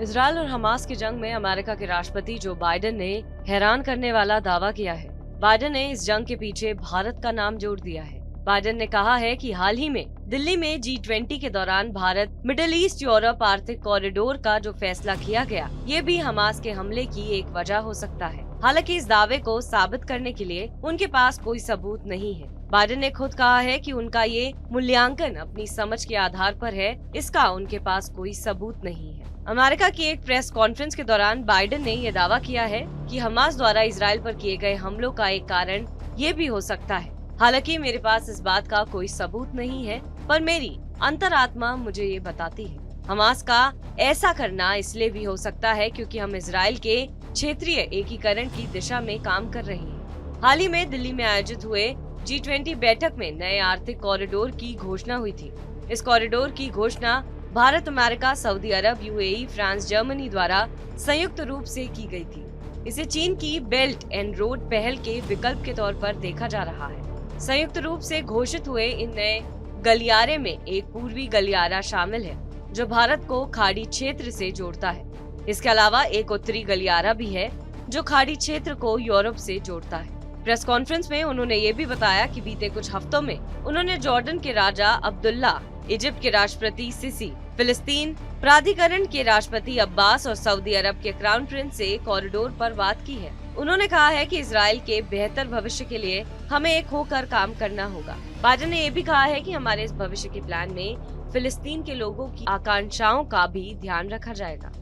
Israel और Hamas की जंग में अमेरिका के राष्ट्रपति जो बाइडेन ने हैरान करने वाला दावा किया है। बाइडेन ने इस जंग के पीछे भारत का नाम जोड़ दिया है। बाइडेन ने कहा है कि हाल ही में दिल्ली में G20 के दौरान भारत मिडिल ईस्ट यूरोप आर्थिक कॉरिडोर का जो फैसला किया गया, ये भी हमास के हमले की एक वजह हो सकता है। हालांकि इस दावे को साबित करने के लिए उनके पास कोई सबूत नहीं है। बाइडेन ने खुद कहा है कि उनका ये मूल्यांकन अपनी समझ के आधार पर है, इसका उनके पास कोई सबूत नहीं है। अमेरिका की एक प्रेस कॉन्फ्रेंस के दौरान बाइडेन ने यह दावा किया है कि हमास द्वारा इजरायल पर किए गए हमलों का एक कारण ये भी हो सकता है। हालांकि मेरे पास इस बात का कोई सबूत नहीं है, पर मेरी अंतरात्मा मुझे ये बताती है। हमास का ऐसा करना इसलिए भी हो सकता है क्योंकि हम इजरायल के क्षेत्रीय एकीकरण की दिशा में काम कर रहे हैं। हाल ही में दिल्ली में आयोजित हुए G20 बैठक में नए आर्थिक कॉरिडोर की घोषणा हुई थी। इस कॉरिडोर की घोषणा भारत, अमेरिका, सऊदी अरब, UAE, फ्रांस, जर्मनी द्वारा संयुक्त रूप से की गई थी। इसे चीन की बेल्ट एंड रोड पहल के विकल्प के तौर पर देखा जा रहा है। संयुक्त रूप से घोषित हुए इन नए गलियारे में एक पूर्वी गलियारा शामिल है जो भारत को खाड़ी क्षेत्र से जोड़ता है। इसके अलावा एक उत्तरी गलियारा भी है जो खाड़ी क्षेत्र को यूरोप से जोड़ता है। प्रेस कॉन्फ्रेंस में उन्होंने ये भी बताया कि बीते कुछ हफ्तों में उन्होंने जॉर्डन के राजा अब्दुल्ला, इजिप्ट के राष्ट्रपति सिसी, फिलिस्तीन प्राधिकरण के राष्ट्रपति अब्बास और सऊदी अरब के क्राउन प्रिंस से कॉरिडोर पर बात की है। उन्होंने कहा है कि इजरायल के बेहतर भविष्य के लिए हमें एक होकर काम करना होगा। बाइडेन ने ये भी कहा है कि हमारे इस भविष्य के प्लान में फिलिस्तीन के लोगों की आकांक्षाओं का भी ध्यान रखा जाएगा।